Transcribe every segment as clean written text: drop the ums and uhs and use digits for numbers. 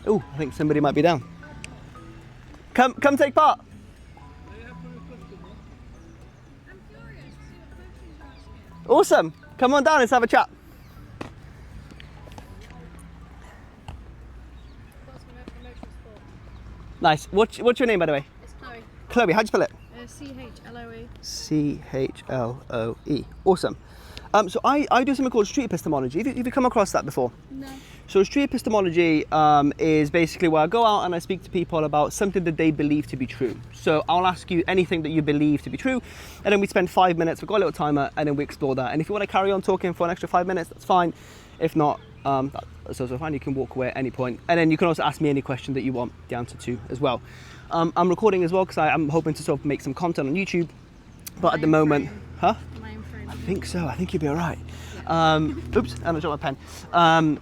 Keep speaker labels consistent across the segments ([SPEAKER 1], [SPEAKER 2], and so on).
[SPEAKER 1] Oh, I think somebody might be down. Come take part. Awesome. Come on down, let's have a chat. Nice. What's your name, by the way?
[SPEAKER 2] It's Chloe.
[SPEAKER 1] Chloe, how'd you spell it?
[SPEAKER 2] C-H-L-O-E.
[SPEAKER 1] C-H-L-O-E. Awesome. So I do something called street epistemology. Have you come across that before?
[SPEAKER 2] No.
[SPEAKER 1] So street epistemology is basically where I go out and I speak to people about something that they believe to be true. So I'll ask you anything that you believe to be true, and then we spend 5 minutes, we've got a little timer, and then we explore that. And if you want to carry on talking for an extra 5 minutes, that's fine. If not, that's also fine. You can walk away at any point. And then you can also ask me any question that you want the answer to as well. I'm recording as well because I'm hoping to sort of make some content on YouTube. But at the moment, huh? I think so. I think you'll be all right. Oops, and I dropped my pen.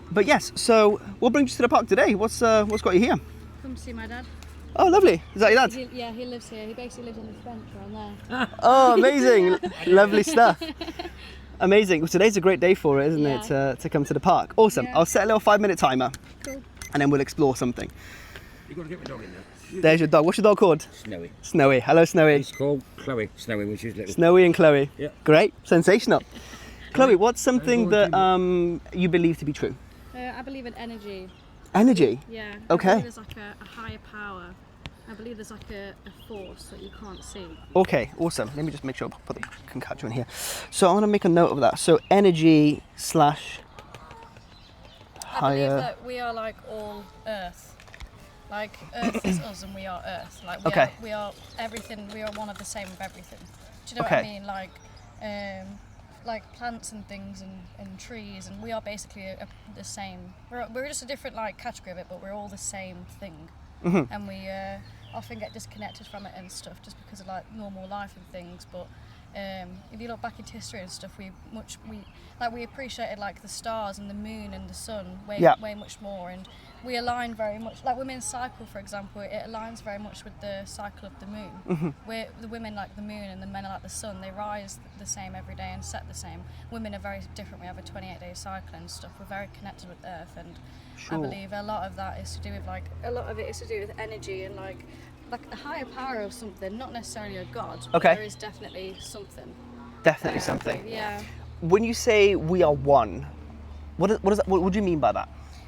[SPEAKER 1] But yes, so what brings you to the park today? What's got you here?
[SPEAKER 2] Come to see my dad.
[SPEAKER 1] Oh, lovely. Is that your dad?
[SPEAKER 2] He lives here. He basically lives on this bench around there.
[SPEAKER 1] Oh, amazing. Lovely stuff. Amazing. Well, today's a great day for it, isn't
[SPEAKER 2] Yeah.
[SPEAKER 1] it, to come to the park? Awesome.
[SPEAKER 2] Yeah.
[SPEAKER 1] I'll set a little 5-minute timer.
[SPEAKER 2] Cool.
[SPEAKER 1] And then we'll explore something.
[SPEAKER 3] You've got to get my dog in there.
[SPEAKER 1] There's your dog. What's your dog called?
[SPEAKER 3] Snowy.
[SPEAKER 1] Snowy. Hello, Snowy.
[SPEAKER 3] It's called Chloe. Snowy, which is little.
[SPEAKER 1] Snowy and Chloe.
[SPEAKER 3] Yeah.
[SPEAKER 1] Great. Sensational. Chloe, what's something that you believe to be true?
[SPEAKER 2] I believe in energy.
[SPEAKER 1] Energy?
[SPEAKER 2] Yeah.
[SPEAKER 1] Okay.
[SPEAKER 2] I believe there's like a higher power. I believe there's like a force that you can't see.
[SPEAKER 1] Okay, awesome. Let me just make sure I put the concatenator in here. So I want to make a note of that. So energy /
[SPEAKER 2] I believe
[SPEAKER 1] higher.
[SPEAKER 2] that we are like all Earth. Like Earth is us and we are Earth. Like
[SPEAKER 1] Okay.
[SPEAKER 2] we are everything. We are one of the same of everything. Do you know
[SPEAKER 1] Okay.
[SPEAKER 2] what I mean? Like plants and things and trees, and we are basically the same. We're just a different like category of it, but we're all the same thing.
[SPEAKER 1] Mhm.
[SPEAKER 2] And we often get disconnected from it and stuff just because of like normal life and things. But if you look back into history and stuff, we appreciated like the stars and the moon and the sun way much more, and we align very much. Like women's cycle, for example, it aligns very much with the cycle of the moon.
[SPEAKER 1] Mm-hmm.
[SPEAKER 2] Where the women like the moon and the men are like the sun. They rise the same every day and set the same. Women are very different. We have a 28-day cycle and stuff. We're very connected with Earth, and
[SPEAKER 1] Sure.
[SPEAKER 2] I believe a lot of that is to do with like a lot of it is to do with energy and like a higher power of something, not necessarily a god. But
[SPEAKER 1] Okay.
[SPEAKER 2] there is definitely something.
[SPEAKER 1] Definitely something.
[SPEAKER 2] Yeah.
[SPEAKER 1] When you say we are one, what is that? What do you mean by that?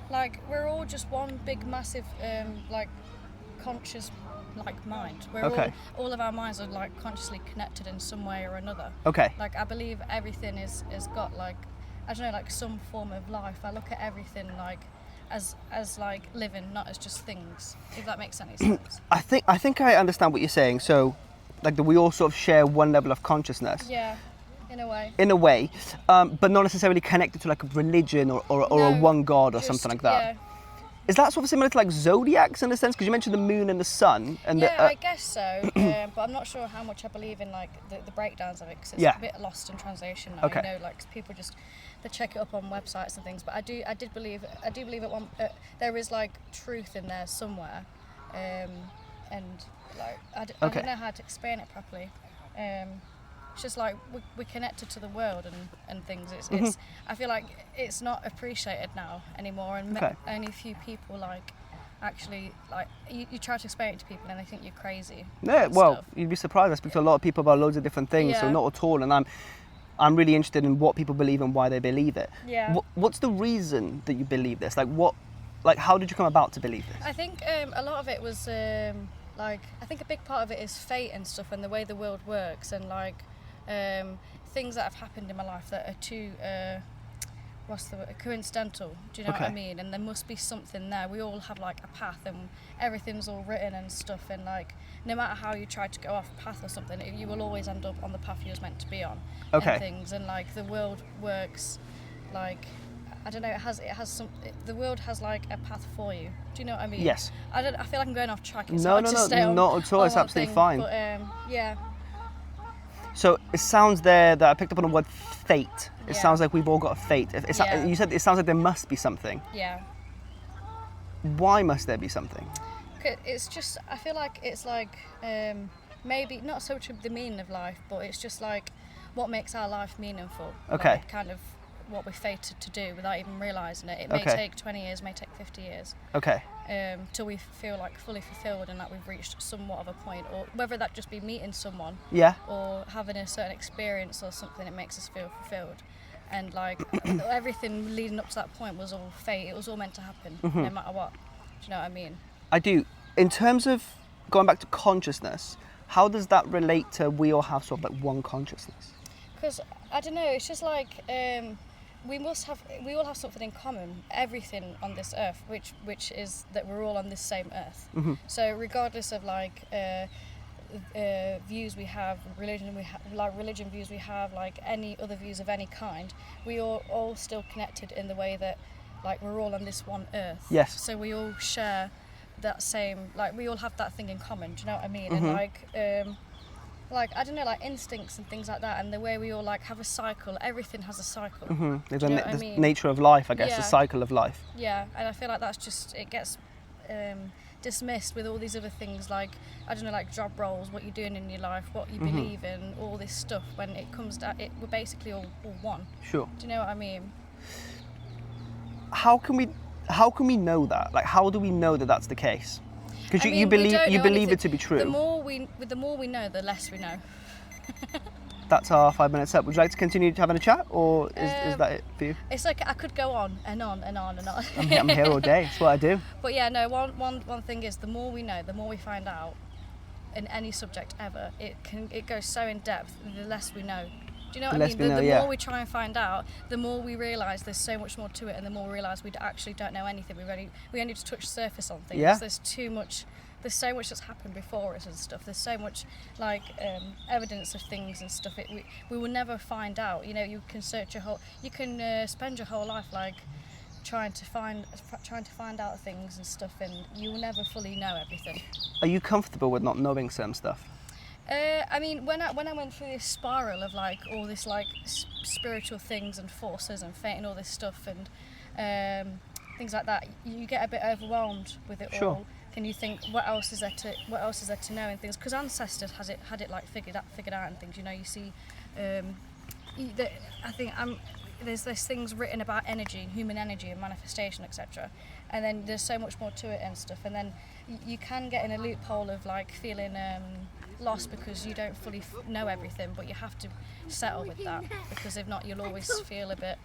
[SPEAKER 2] Like we're all just one big massive like conscious like mind. We're
[SPEAKER 1] Okay.
[SPEAKER 2] all of our minds are like consciously connected in some way or another.
[SPEAKER 1] Okay.
[SPEAKER 2] Like I believe everything is got like I don't know, like some form of life. I look at everything like as like living, not as just things. If that makes any sense.
[SPEAKER 1] I think I understand what you're saying. So, like that we all sort of share one level of consciousness.
[SPEAKER 2] Yeah, in a way.
[SPEAKER 1] In a way, but not necessarily connected to like a religion or a
[SPEAKER 2] No,
[SPEAKER 1] one god or
[SPEAKER 2] just-
[SPEAKER 1] something like that.
[SPEAKER 2] Yeah.
[SPEAKER 1] Is that sort of similar to like zodiacs in a sense? Because you mentioned the moon and the sun. And
[SPEAKER 2] Yeah,
[SPEAKER 1] the,
[SPEAKER 2] I guess so, but I'm not sure how much I believe in like the breakdowns of it because it's
[SPEAKER 1] Yeah.
[SPEAKER 2] a bit lost in translation now.
[SPEAKER 1] Okay.
[SPEAKER 2] You know, like people just they check it up on websites and things. But I do believe at one there is like truth in there somewhere, and like I
[SPEAKER 1] Okay.
[SPEAKER 2] don't know how to explain it properly. It's just like we're connected to the world and things. It's I feel like it's not appreciated now anymore, and
[SPEAKER 1] Okay.
[SPEAKER 2] only a few people like actually like you try to explain it to people and they think you're crazy.
[SPEAKER 1] Yeah,
[SPEAKER 2] and
[SPEAKER 1] well,
[SPEAKER 2] stuff.
[SPEAKER 1] you'd be surprised. I speak to a lot of people about loads of different things, so
[SPEAKER 2] Yeah.
[SPEAKER 1] not at all. And I'm really interested in what people believe and why they believe it.
[SPEAKER 2] Yeah.
[SPEAKER 1] What's the reason that you believe this? How did you come about to believe this?
[SPEAKER 2] I think a lot of it was like I think a big part of it is fate and stuff and the way the world works and like things that have happened in my life that are too coincidental. Do you know what I
[SPEAKER 1] Okay.
[SPEAKER 2] mean? And there must be something there. We all have like a path and everything's all written and stuff, and like no matter how you try to go off path or something, you will always end up on the path you was meant to be on.
[SPEAKER 1] Okay.
[SPEAKER 2] And things, and like the world works like I don't know, the world has like a path for you. Do you know what I mean?
[SPEAKER 1] Yes.
[SPEAKER 2] I feel like I'm going off track. It's
[SPEAKER 1] No,
[SPEAKER 2] hard
[SPEAKER 1] no,
[SPEAKER 2] to
[SPEAKER 1] no,
[SPEAKER 2] stay on,
[SPEAKER 1] not at all.
[SPEAKER 2] on
[SPEAKER 1] It's
[SPEAKER 2] one
[SPEAKER 1] absolutely
[SPEAKER 2] thing,
[SPEAKER 1] fine.
[SPEAKER 2] But yeah.
[SPEAKER 1] So it sounds there that I picked up on the word fate. It
[SPEAKER 2] Yeah.
[SPEAKER 1] sounds like we've all got a fate.
[SPEAKER 2] Yeah.
[SPEAKER 1] You said it sounds like there must be something.
[SPEAKER 2] Yeah.
[SPEAKER 1] Why must there be something?
[SPEAKER 2] It's just, I feel like it's like maybe not so much of the meaning of life, but it's just like what makes our life meaningful.
[SPEAKER 1] Okay.
[SPEAKER 2] Like, kind of what we're fated to do without even realising it. It may
[SPEAKER 1] Okay.
[SPEAKER 2] take 20 years, may take 50 years,
[SPEAKER 1] Okay.
[SPEAKER 2] till we feel like fully fulfilled and that we've reached somewhat of a point, or whether that just be meeting someone
[SPEAKER 1] Yeah.
[SPEAKER 2] or having a certain experience or something that makes us feel fulfilled. And like everything leading up to that point was all fate. It was all meant to happen, no matter what. Do you know what I mean?
[SPEAKER 1] I do. In terms of going back to consciousness, how does that relate to we all have sort of like one consciousness?
[SPEAKER 2] Because I don't know. It's just like we all have something in common. Everything on this earth, which is that we're all on this same earth. So regardless of like views we have, religion views we have, like any other views of any kind, we are all still connected in the way that like we're all on this one earth.
[SPEAKER 1] Yes.
[SPEAKER 2] So we all share that same, like we all have that thing in common. Do you know what I mean? And like I don't know, like instincts and things like that, and the way we all like have a cycle. Everything has a cycle.
[SPEAKER 1] There's
[SPEAKER 2] Do you know
[SPEAKER 1] the
[SPEAKER 2] what I mean?
[SPEAKER 1] nature of life, I guess, the
[SPEAKER 2] Yeah.
[SPEAKER 1] cycle of life.
[SPEAKER 2] Yeah, and I feel like that's just, it gets dismissed with all these other things, like I don't know, like job roles, what you're doing in your life, what you believe in, all this stuff. When it comes to it, we're basically all one.
[SPEAKER 1] Sure.
[SPEAKER 2] Do you know what I mean?
[SPEAKER 1] How can we know that? Like, how do we know that that's the case? Because
[SPEAKER 2] I
[SPEAKER 1] you
[SPEAKER 2] mean, we don't
[SPEAKER 1] believe
[SPEAKER 2] know anything.
[SPEAKER 1] it to be true.
[SPEAKER 2] The more we know, the less we know.
[SPEAKER 1] That's our 5 minutes up. Would you like to continue having a chat, or is that it for you?
[SPEAKER 2] It's like I could go on and on and on and on.
[SPEAKER 1] I'm here all day. It's what I do.
[SPEAKER 2] But yeah, no. One thing is, the more we know, the more we find out in any subject ever. It goes so in depth. The less we know. Do you know what I mean? The more we try and find out, the more we realise there's so much more to it, and the more we realise we actually don't know anything. We only just touch the surface on things.
[SPEAKER 1] Yeah.
[SPEAKER 2] There's too much. There's so much that's happened before us and stuff. There's so much like evidence of things and stuff. We will never find out. You know, you can spend your whole life like trying to find out things and stuff, and you will never fully know everything.
[SPEAKER 1] Are you comfortable with not knowing some stuff?
[SPEAKER 2] I mean, when I went through this spiral of like all this like spiritual things and forces and fate and all this stuff and things like that, you get a bit overwhelmed with it
[SPEAKER 1] Sure.
[SPEAKER 2] all. Can you think what else is there to know and things? Because ancestors had it like figured out and things. You know, you see, I think there's things written about energy, human energy and manifestation, etc. And then there's so much more to it and stuff. And then you can get in a loophole of like feeling lost because you don't fully know everything, but you have to settle with that, because if not, you'll always feel a bit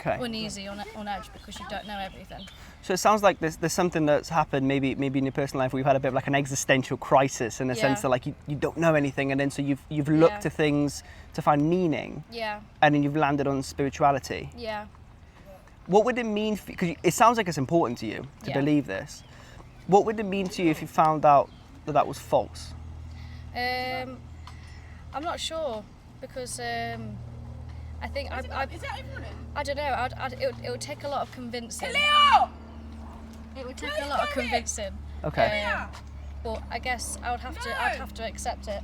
[SPEAKER 2] uneasy on edge because you don't know everything.
[SPEAKER 1] So it sounds like there's something that's happened maybe in your personal life where you've had a bit of like an existential crisis in the sense that like you don't know anything, and then so you've looked to things to find meaning.
[SPEAKER 2] Yeah.
[SPEAKER 1] And then you've landed on spirituality.
[SPEAKER 2] Yeah.
[SPEAKER 1] What would it mean, because it sounds like it's important to you to believe this. What would it mean to you if you found out that was false?
[SPEAKER 2] I'm not sure, because I think I don't know. It would take a lot of convincing. It would take a lot of convincing.
[SPEAKER 1] Okay.
[SPEAKER 2] But I guess I'd have to accept it.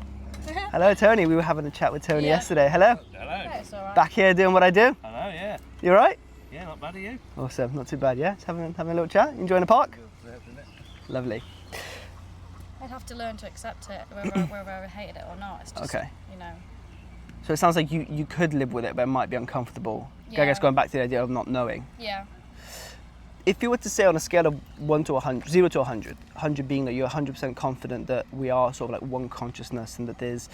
[SPEAKER 1] Hello, Tony. We were having a chat with Tony yesterday. Hello.
[SPEAKER 3] Hello.
[SPEAKER 2] Yeah, it's all right.
[SPEAKER 1] Back here doing what I do.
[SPEAKER 3] Hello, yeah.
[SPEAKER 1] You all right?
[SPEAKER 3] Yeah, not bad, are you?
[SPEAKER 1] Awesome. Not too bad. Yeah. Just having a little chat. Enjoying the park. Lovely.
[SPEAKER 2] I'd have to learn to accept it, whether I hated it or not. It's just, you know.
[SPEAKER 1] So it sounds like you could live with it, but it might be uncomfortable.
[SPEAKER 2] Yeah.
[SPEAKER 1] I guess going back to the idea of not knowing.
[SPEAKER 2] Yeah.
[SPEAKER 1] If you were to say on a scale of 1 to 100, 0 to 100, 100 being that you're 100% confident that we are sort of like one consciousness and that there's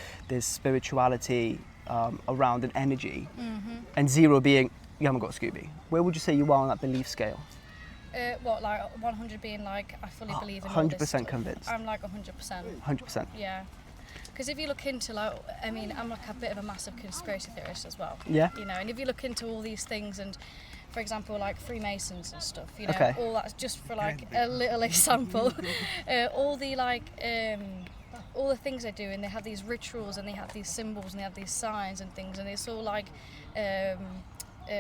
[SPEAKER 1] spirituality around an energy, and 0 being you haven't got a Scooby, where would you say you are on that belief scale?
[SPEAKER 2] What, like 100 being like I fully believe in
[SPEAKER 1] 100% convinced.
[SPEAKER 2] I'm like 100%.
[SPEAKER 1] 100%.
[SPEAKER 2] Yeah. Because if you look into like, I mean, I'm like a bit of a massive conspiracy theorist as well.
[SPEAKER 1] Yeah.
[SPEAKER 2] You know, and if you look into all these things and, for example, like Freemasons and stuff, you know, all that's just for like a little example. All the like, all the things they do, and they have these rituals and they have these symbols and they have these signs and things, and it's all like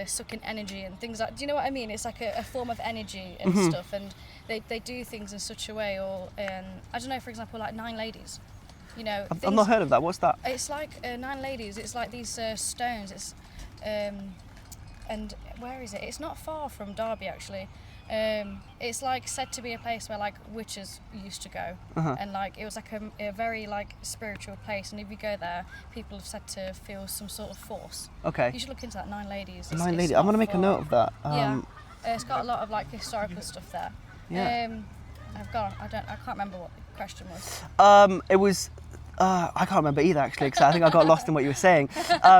[SPEAKER 2] sucking energy and things like. Do you know what I mean? It's like a form of energy and stuff, and they do things in such a way, or I don't know, for example, like 9 ladies. You know,
[SPEAKER 1] I've not heard of that. What's that?
[SPEAKER 2] It's like 9 ladies. It's like these stones. It's and where is it? It's not far from Derby actually. It's like said to be a place where like witches used to go, and like it was like a very like spiritual place. And if you go there, people have said to feel some sort of force.
[SPEAKER 1] Okay.
[SPEAKER 2] You should look into that. 9 Ladies.
[SPEAKER 1] Nine Ladies. I'm gonna make a note of that.
[SPEAKER 2] Yeah. It's got a lot of like historical stuff there.
[SPEAKER 1] Yeah.
[SPEAKER 2] I can't remember what the question was.
[SPEAKER 1] It was. I can't remember either actually, because I think I got lost in what you were saying.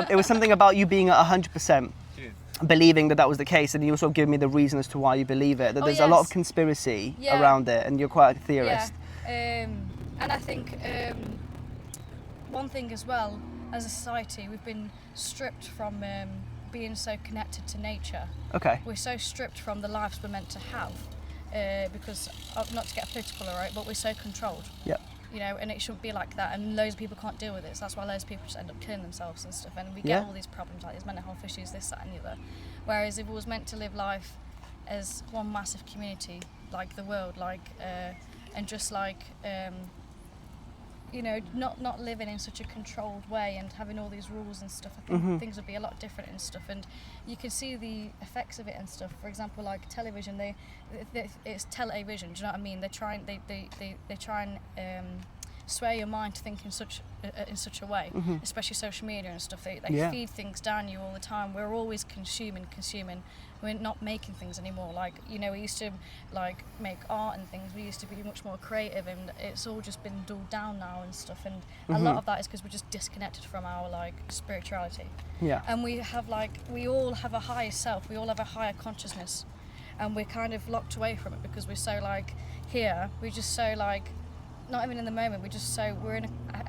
[SPEAKER 1] It was something about you being at 100%. Believing that was the case, and you also give me the reason as to why you believe it. That there's a lot of conspiracy around it, and you're quite a theorist.
[SPEAKER 2] Yeah. And I think one thing as well, as a society, we've been stripped from being so connected to nature.
[SPEAKER 1] Okay.
[SPEAKER 2] We're so stripped from the lives we're meant to have, because not to get political, right? But we're so controlled.
[SPEAKER 1] Yeah.
[SPEAKER 2] You know, and it shouldn't be like that, and loads of people can't deal with it, so that's why loads of people just end up killing themselves and stuff, and we get all these problems like these mental health issues, this, that and the other. Whereas if it was meant to live life as one massive community, like the world, like and just like you know, not living in such a controlled way and having all these rules and stuff, I think things would be a lot different and stuff, and you can see the effects of it and stuff. For example, like television, it's television, do you know what I mean? They try and sway your mind to think in such a way, especially social media and stuff. They feed things down you all the time. We're always consuming. We're not making things anymore. Like, you know, we used to like make art and things. We used to be much more creative, and it's all just been dulled down now and stuff. And a lot of that is because we're just disconnected from our like spirituality. Yeah. And we all have a higher self. We all have a higher consciousness, and we're kind of locked away from it because we're so like here. We're just so like not even in the moment. I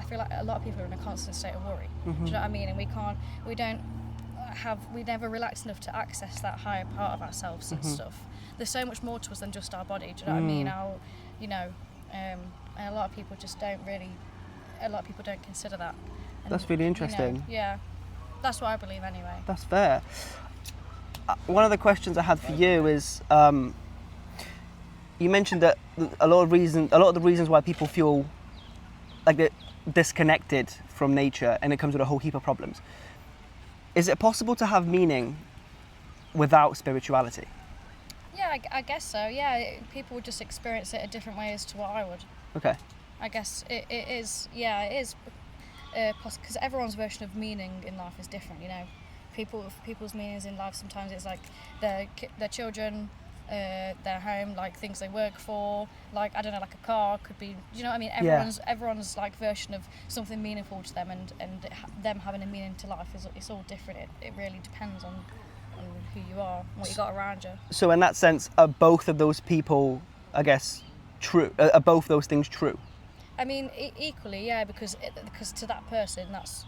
[SPEAKER 2] feel like a lot of people are in a constant state of worry. Do you know what I mean? And we never relax enough to access that higher part of ourselves and stuff. There's so much more to us than just our body. Do you know what I mean? And a lot of people don't consider that. And,
[SPEAKER 1] that's really interesting.
[SPEAKER 2] You know, yeah, that's what I believe anyway.
[SPEAKER 1] That's fair. One of the questions I had for you is, you mentioned that a lot of the reasons why people feel like they're disconnected from nature, and it comes with a whole heap of problems. Is it possible to have meaning without spirituality?
[SPEAKER 2] Yeah, I guess so. Yeah, people would just experience it a different way as to what I would.
[SPEAKER 1] Okay.
[SPEAKER 2] I guess it is. Yeah, it is. Because everyone's version of meaning in life is different. You know, people's meanings in life sometimes it's like their children, their home, like things they work for, like I don't know, like a car could be. You know what I mean? Everyone's like version of something meaningful to them, and them having a meaning to life it's all different. It really depends on who you are, what you got around you. So
[SPEAKER 1] in that sense, are both of those people, I guess, true? Are both those things true?
[SPEAKER 2] I mean, equally, yeah, because to that person, that's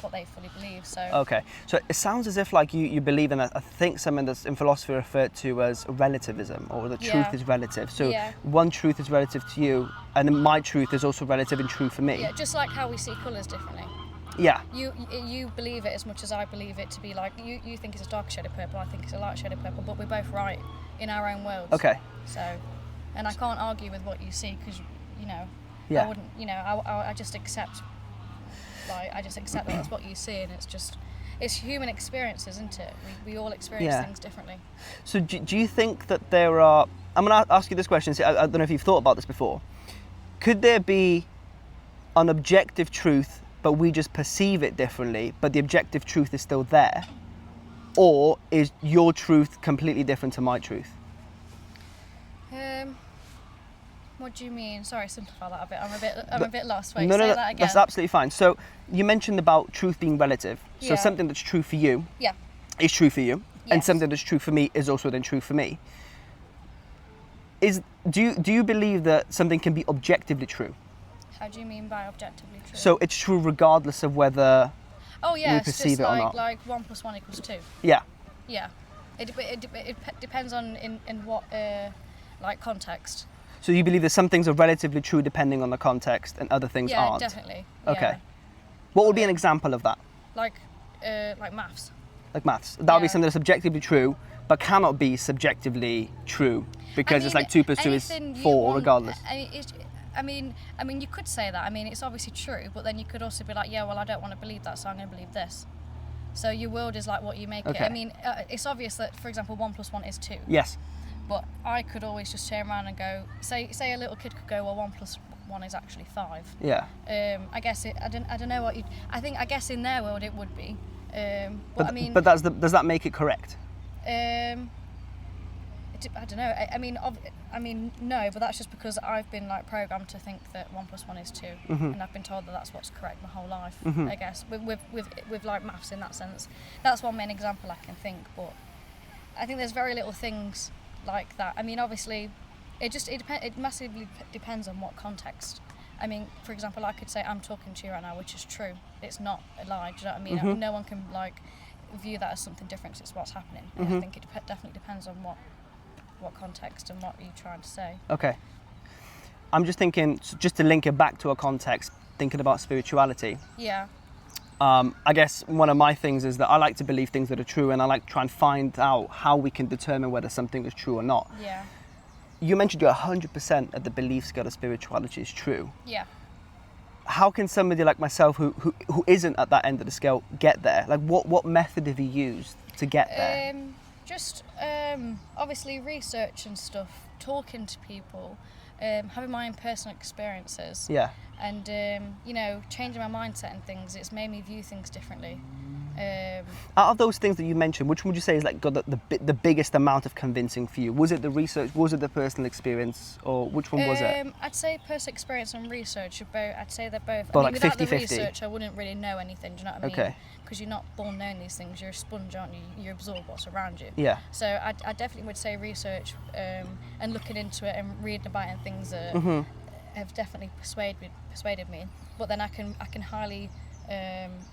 [SPEAKER 2] what they fully believe. So
[SPEAKER 1] okay, so it sounds as if like you believe in I think something that's in philosophy referred to as relativism, or the truth is relative. So one truth is relative to you, and then my truth is also relative and true for me.
[SPEAKER 2] Yeah, just like how we see colours differently.
[SPEAKER 1] Yeah.
[SPEAKER 2] You believe it as much as I believe it to be. Like you think it's a dark shade of purple, I think it's a light shade of purple, but we're both right in our own worlds.
[SPEAKER 1] Okay.
[SPEAKER 2] So, and I can't argue with what you see because you know I wouldn't. You know, I just accept. Like I just accept that that's what you see, and it's human experiences, isn't it? We all experience things differently.
[SPEAKER 1] So do you think that there are? I'm going to ask you this question. I don't know if you've thought about this before. Could there be an objective truth, but we just perceive it differently, but the objective truth is still there? Or is your truth completely different to my truth?
[SPEAKER 2] What do you mean? Sorry, simplify that a bit. I'm a bit lost. Wait,
[SPEAKER 1] no,
[SPEAKER 2] say that again.
[SPEAKER 1] That's absolutely fine. So you mentioned about truth being relative. So something that's true for you is true for you, and something that's true for me is also then true for me. Do you believe that something can be objectively true?
[SPEAKER 2] How do you mean by objectively true?
[SPEAKER 1] So it's true regardless of whether we
[SPEAKER 2] it's
[SPEAKER 1] perceive
[SPEAKER 2] just
[SPEAKER 1] it or not.
[SPEAKER 2] Like 1 + 1 = 2.
[SPEAKER 1] Yeah.
[SPEAKER 2] Yeah. It depends on in what like context.
[SPEAKER 1] So you believe that some things are relatively true depending on the context, and other things aren't?
[SPEAKER 2] Yeah, definitely.
[SPEAKER 1] Okay.
[SPEAKER 2] Yeah.
[SPEAKER 1] What would be an example of that?
[SPEAKER 2] Like maths.
[SPEAKER 1] Like maths. That would be something that's objectively true, but cannot be subjectively true because it's like 2 + 2 is 4 regardless.
[SPEAKER 2] I mean, you could say that. I mean, it's obviously true, but then you could also be like, yeah, well, I don't want to believe that, so I'm going to believe this. So your world is like what you make
[SPEAKER 1] Okay.
[SPEAKER 2] it. I mean, it's obvious that, for example, 1 + 1 is 2.
[SPEAKER 1] Yes.
[SPEAKER 2] But I could always just turn around and go, say a little kid could go, well, 1 + 1 is actually 5.
[SPEAKER 1] Yeah.
[SPEAKER 2] I guess I don't know what you. I guess in their world it would be. But I mean,
[SPEAKER 1] but does that make it correct?
[SPEAKER 2] I don't know. I mean, no, but that's just because I've been like programmed to think that 1 + 1 is 2, and I've been told that that's what's correct my whole life. I guess with like maths in that sense, that's one main example I can think. But I think there's very little things like that. I mean, obviously, it massively depends on what context. I mean, for example, I could say I'm talking to you right now, which is true. It's not a lie. Do you know what I mean? No one can like view that as something different 'cause it's what's happening. And I think it definitely depends on what context and what you're trying to say.
[SPEAKER 1] Okay. I'm just thinking, just to link it back to a context, thinking about spirituality.
[SPEAKER 2] Yeah.
[SPEAKER 1] I guess one of my things is that I like to believe things that are true, and I like to try and find out how we can determine whether something is true or not.
[SPEAKER 2] Yeah.
[SPEAKER 1] You mentioned you're 100% at the belief scale of spirituality is true.
[SPEAKER 2] Yeah.
[SPEAKER 1] How can somebody like myself who isn't at that end of the scale get there? Like what method have you used to get there?
[SPEAKER 2] Just obviously research and stuff, talking to people, having my own personal experiences.
[SPEAKER 1] Yeah.
[SPEAKER 2] And changing my mindset and things. It's made me view things differently.
[SPEAKER 1] Out of those things that you mentioned, which would you say is like got the biggest amount of convincing for you? Was it the research? Was it the personal experience? Or which one was it?
[SPEAKER 2] I'd say personal experience and research are both. I'd say they're both.
[SPEAKER 1] But
[SPEAKER 2] I mean,
[SPEAKER 1] like
[SPEAKER 2] without
[SPEAKER 1] 50-50?
[SPEAKER 2] the research, I wouldn't really know anything. Do you know what I mean?
[SPEAKER 1] Okay.
[SPEAKER 2] Because you're not born knowing these things. You're a sponge, aren't you? You absorb what's around you.
[SPEAKER 1] Yeah.
[SPEAKER 2] So I definitely would say research and looking into it and reading about it and things that have definitely persuaded me. But then I can highly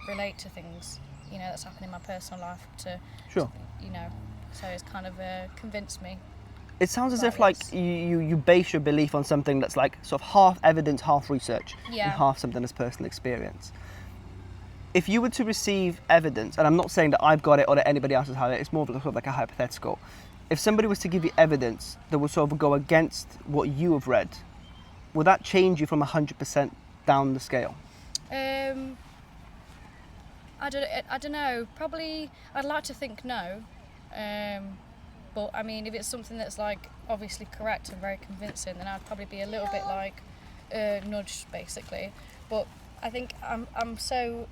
[SPEAKER 2] relate to things that's happening in my personal life
[SPEAKER 1] Sure.
[SPEAKER 2] So it's kind of convinced me.
[SPEAKER 1] It sounds as if like you base your belief on something that's like sort of half evidence, half research, and half something as personal experience. If you were to receive evidence, and I'm not saying that I've got it or that anybody else has had it, it's more of sort of like a hypothetical. If somebody was to give you evidence that would sort of go against what you have read, would that change you from 100% down the scale?
[SPEAKER 2] I don't know. Probably, I'd like to think no. But I mean, if it's something that's like obviously correct and very convincing, then I'd probably be a little bit like nudged, basically. But I think I'm so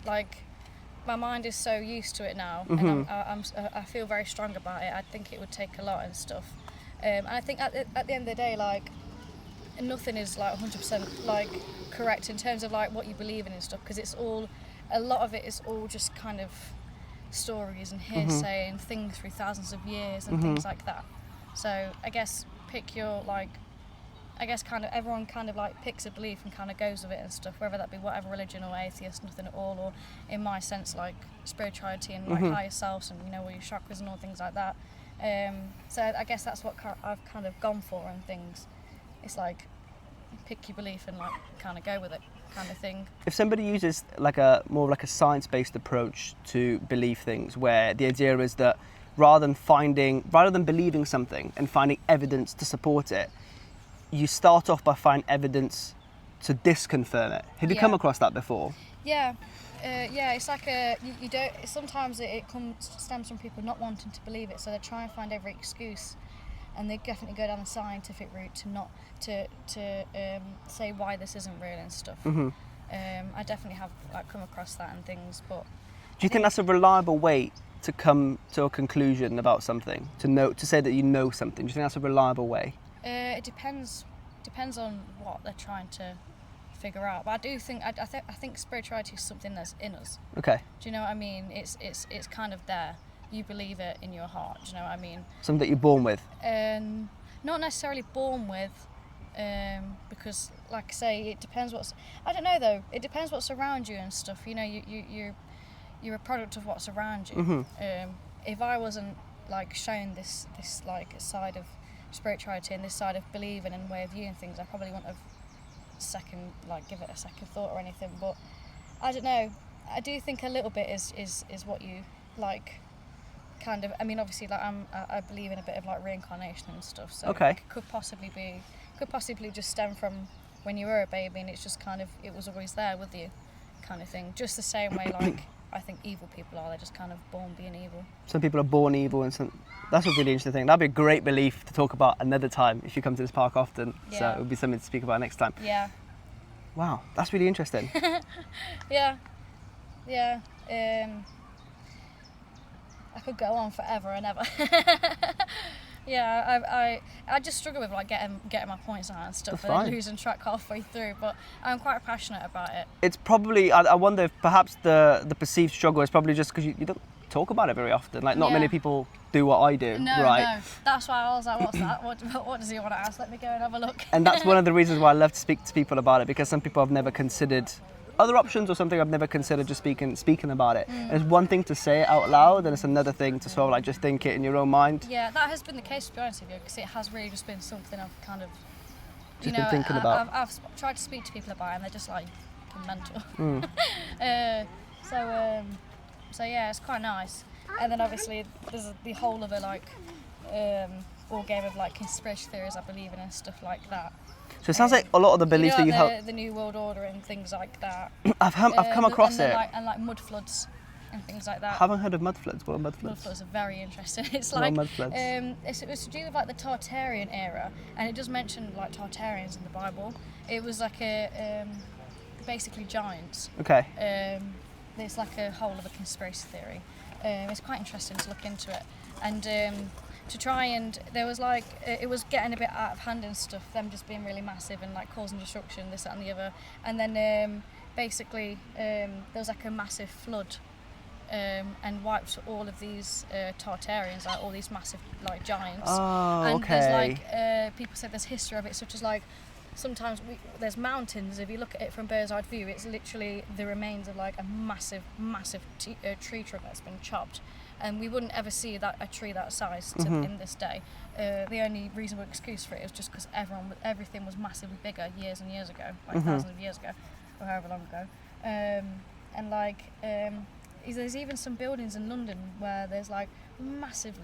[SPEAKER 2] like my mind is so used to it now, and I feel very strong about it. I think it would take a lot and stuff. And I think at the end of the day, like nothing is like 100% like correct in terms of like what you believe in and stuff, because it's all. A lot of it is all just kind of stories and hearsay and things through thousands of years and things like that. So I guess kind of everyone kind of like picks a belief and kind of goes with it and stuff, whether that be whatever religion or atheist, nothing at all, or in my sense like spirituality and like higher selves and all your chakras and all things like that. So I guess that's what I've kind of gone for and things. It's like pick your belief and like kind of go with it. Kind of thing.
[SPEAKER 1] If somebody uses like a more like a science-based approach to believe things, where the idea is that rather than believing something and finding evidence to support it, you start off by finding evidence to disconfirm it. Have you come across that before?
[SPEAKER 2] Yeah. It's like you don't. Sometimes it stems from people not wanting to believe it, so they try and find every excuse. And they definitely go down the scientific route to say why this isn't real and stuff. I definitely have like come across that and things, but
[SPEAKER 1] do you think that's a reliable way to come to a conclusion about something? To say that you know something? Do you think that's a reliable way?
[SPEAKER 2] It depends on what they're trying to figure out. But I do think I think spirituality is something that's in us.
[SPEAKER 1] Okay.
[SPEAKER 2] Do you know what I mean? It's kind of there. You believe it in your heart, do you know what I mean?
[SPEAKER 1] Something that you're born with?
[SPEAKER 2] Not necessarily born with, because, like I say, it depends what's... I don't know, though. It depends what's around you and stuff. You're a product of what's around you. If I wasn't, like, shown this like, side of spirituality and this side of believing and way of viewing things, I probably wouldn't have give it a second thought or anything. But, I don't know. I do think a little bit is what you, like... kind of, I mean, obviously, like I believe in a bit of like reincarnation and stuff. So
[SPEAKER 1] okay.
[SPEAKER 2] It could possibly just stem from when you were a baby, and it's just kind of it was always there with you, kind of thing. Just the same way, like I think evil people are. They're just kind of born being evil.
[SPEAKER 1] Some people are born evil, and that's a really interesting thing. That'd be a great belief to talk about another time if you come to this park often. So
[SPEAKER 2] Yeah.
[SPEAKER 1] it would be something to speak about next time.
[SPEAKER 2] Yeah.
[SPEAKER 1] Wow, that's really interesting.
[SPEAKER 2] Yeah. Yeah. I could go on forever and ever. Yeah, I just struggle with like getting my points out and stuff,
[SPEAKER 1] That's
[SPEAKER 2] and
[SPEAKER 1] fine.
[SPEAKER 2] then losing track halfway through. But I'm quite passionate about it.
[SPEAKER 1] It's probably, I wonder if perhaps the perceived struggle is probably just because you don't talk about it very often. Like, not
[SPEAKER 2] Yeah.
[SPEAKER 1] many people do what I do,
[SPEAKER 2] No,
[SPEAKER 1] right?
[SPEAKER 2] no. That's why I was like, what's that? What does he want to ask? Let me go and have a look.
[SPEAKER 1] And that's one of the reasons why I love to speak to people about it, because some people have never considered other options, or something I've never considered just speaking about it. And it's one thing to say it out loud, and it's another thing to sort of like just think it in your own mind.
[SPEAKER 2] Yeah, that has been the case, to be honest with you, because it has really just been something I've kind of,
[SPEAKER 1] Just been thinking about.
[SPEAKER 2] I've tried to speak to people about it, and they're just like mental. So yeah, it's quite nice. And then obviously there's the whole other like all game of like conspiracy theories I believe in and stuff like that.
[SPEAKER 1] So it sounds like a lot of the beliefs that you have.
[SPEAKER 2] The New World Order and things like that.
[SPEAKER 1] I've come across it.
[SPEAKER 2] And like mud floods and things like that.
[SPEAKER 1] Haven't heard of mud floods. What are mud
[SPEAKER 2] Mud
[SPEAKER 1] floods?
[SPEAKER 2] floods are very interesting. It's
[SPEAKER 1] What are
[SPEAKER 2] like
[SPEAKER 1] mud floods?
[SPEAKER 2] it was to do with like the Tartarian era, and it does mention like Tartarians in the Bible. It was like a basically giants.
[SPEAKER 1] Okay.
[SPEAKER 2] It's like a whole of a conspiracy theory. It's quite interesting to look into it, and to try and there was like it was getting a bit out of hand and stuff. Them just being really massive and like causing destruction, this, that, and the other. And then basically there was like a massive flood. And wiped all of these Tartarians, like all these massive like giants.
[SPEAKER 1] Oh,
[SPEAKER 2] and
[SPEAKER 1] okay.
[SPEAKER 2] there's like people said there's history of it, such as like sometimes there's mountains. If you look at it from bird's eye view, it's literally the remains of like a massive tree trunk that's been chopped, and we wouldn't ever see a tree that size in this day. The only reasonable excuse for it is just because everything was massively bigger years and years ago, like thousands of years ago, or however long ago. And like there's even some buildings in London where there's like massive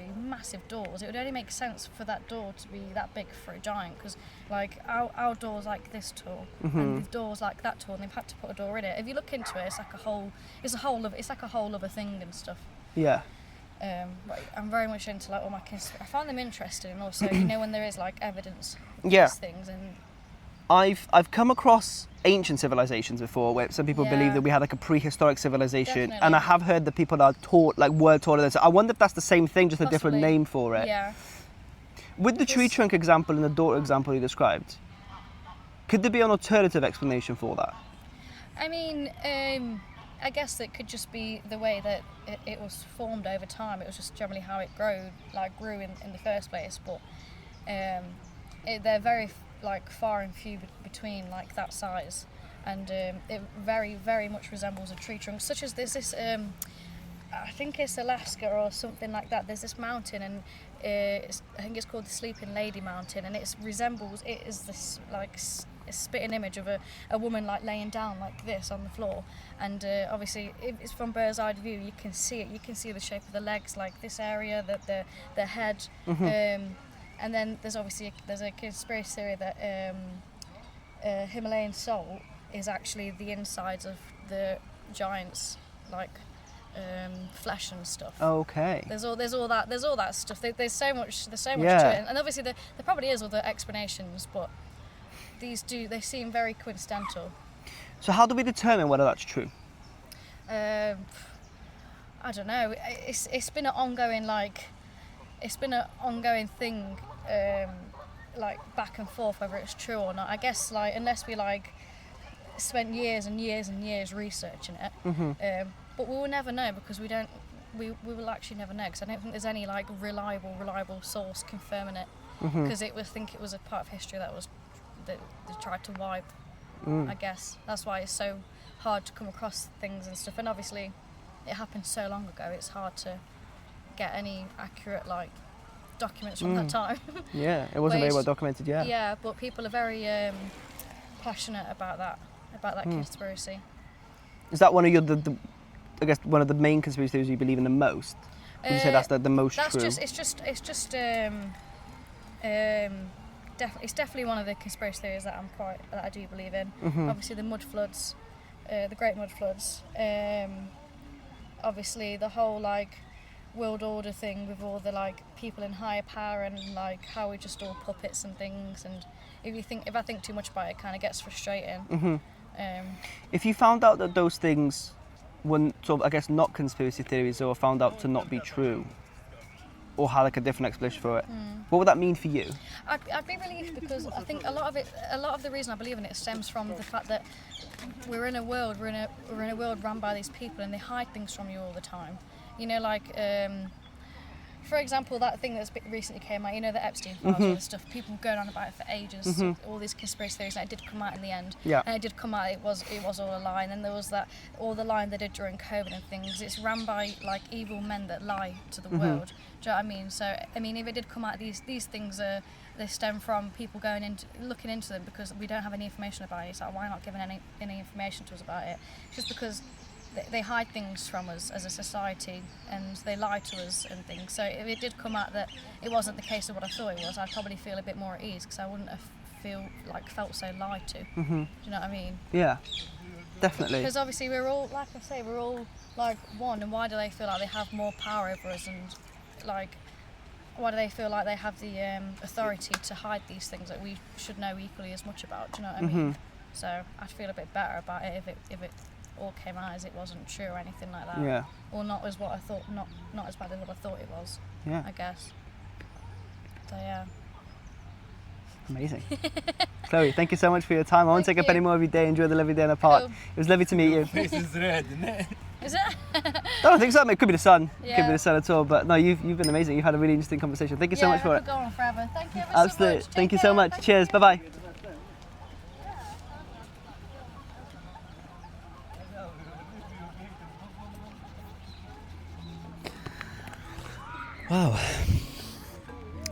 [SPEAKER 2] doors. It would only make sense for that door to be that big for a giant, because like our door's like this tall, and the door's like that tall, and they've had to put a door in it. If you look into it, it's like a whole other thing and stuff.
[SPEAKER 1] Yeah.
[SPEAKER 2] But I'm very much into like all my I find them interesting, and also when there is like evidence of
[SPEAKER 1] Yeah.
[SPEAKER 2] these things. And
[SPEAKER 1] I've come across ancient civilizations before where some people
[SPEAKER 2] Yeah.
[SPEAKER 1] believe that we had like a prehistoric civilization,
[SPEAKER 2] Definitely.
[SPEAKER 1] and I have heard that people that are taught like word taller than. So I wonder if that's the same thing, just a different
[SPEAKER 2] Possibly.
[SPEAKER 1] name for it.
[SPEAKER 2] yeah.
[SPEAKER 1] With the tree trunk example and the door example you described, could there be an alternative explanation for that?
[SPEAKER 2] I mean, I guess it could just be the way that it was formed over time. It was just generally how it grew in the first place. But they're very like far and few between like that size, and it very, very much resembles a tree trunk. Such as there's this, I think it's Alaska or something like that. There's this mountain, and I think it's called the Sleeping Lady Mountain, and it is this like a spitting image of a woman like laying down like this on the floor, and obviously if it's from bird's eye view you can see it. You can see the shape of the legs, like this area, the head, and then there's a conspiracy theory that Himalayan salt is actually the insides of the giants, like flesh and stuff.
[SPEAKER 1] Okay.
[SPEAKER 2] There's all that stuff. There's so much to
[SPEAKER 1] Yeah.
[SPEAKER 2] it, and obviously there probably is other explanations, but they seem very coincidental.
[SPEAKER 1] So how do we determine whether that's true?
[SPEAKER 2] I don't know. It's been an ongoing thing, like back and forth, whether it's true or not. I guess like unless we like spent years and years and years researching it, but we will never know, because we will actually never know, because I don't think there's any like reliable source confirming it, because it was a part of history that they tried to wipe. I guess that's why it's so hard to come across things and stuff, and obviously it happened so long ago, it's hard to get any accurate like documents from that time.
[SPEAKER 1] Yeah, it wasn't very well documented yet.
[SPEAKER 2] Yeah, but people are very passionate about that conspiracy.
[SPEAKER 1] Is that one of I guess one of the main conspiracy theories you believe in the most? Would you say that's the most true?
[SPEAKER 2] It's definitely one of the conspiracy theories that I do believe in. Obviously the mud floods, the great mud floods. obviously the whole like world order thing with all the like people in higher power and like how we're just all puppets and things, and if I think too much about it, it kind of gets frustrating.
[SPEAKER 1] If you found out that those things were sort of, I guess, not conspiracy theories or found out to not be true, or had like a different explanation for it, what would that mean for you?
[SPEAKER 2] I'd be relieved, because I think a lot of the reason I believe in it stems from the fact that we're in a world run by these people, and they hide things from you all the time. You know, like for example, that thing that's recently came out, you know, the Epstein files, all this stuff, people were going on about it for ages, all these conspiracy theories, and it did come out in the end.
[SPEAKER 1] Yeah.
[SPEAKER 2] And it did come out, it was all a lie, and then there was that, all the lying they did during COVID and things, it's run by, like, evil men that lie to the world. Do you know what I mean? So, I mean, if it did come out, these things are, they stem from people looking into them, because we don't have any information about it, so why not giving any information to us about it? Just because they hide things from us as a society, and they lie to us and things. So if it did come out that it wasn't the case of what I thought it was, I'd probably feel a bit more at ease, because I wouldn't have felt so lied to. Do you know what I mean?
[SPEAKER 1] Yeah, definitely.
[SPEAKER 2] Because obviously we're all, like I say, we're all like one, and why do they feel like they have more power over us, and like why do they feel like they have the authority to hide these things that we should know equally as much about? Do you know what I mean? So I'd feel a bit better about it if it all came out as it wasn't true or anything like that.
[SPEAKER 1] Yeah.
[SPEAKER 2] Or not as what I thought, not as bad as what I thought it was.
[SPEAKER 1] Yeah.
[SPEAKER 2] I guess. So yeah.
[SPEAKER 1] Amazing. Chloe, thank you so much for your time. I won't take up any more of your day. Enjoy the lovely day in the park.
[SPEAKER 2] Cool.
[SPEAKER 1] It was lovely to meet you.
[SPEAKER 3] Face is red, isn't it?
[SPEAKER 2] Is it?
[SPEAKER 1] I don't think so. It could be the sun. It could
[SPEAKER 2] Yeah.
[SPEAKER 1] be the sun at all. But no, you've been amazing. You've had a really interesting conversation. Thank you so much for
[SPEAKER 2] I
[SPEAKER 1] it.
[SPEAKER 2] could go on forever. Thank you ever
[SPEAKER 1] Absolutely.
[SPEAKER 2] so much.
[SPEAKER 1] Thank you
[SPEAKER 2] Take
[SPEAKER 1] so
[SPEAKER 2] care.
[SPEAKER 1] much.
[SPEAKER 2] Thank
[SPEAKER 1] Cheers.
[SPEAKER 2] you.
[SPEAKER 1] Bye bye. Wow.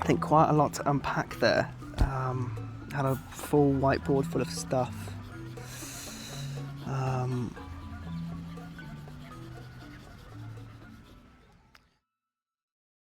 [SPEAKER 1] I think quite a lot to unpack there. Had a full whiteboard full of stuff.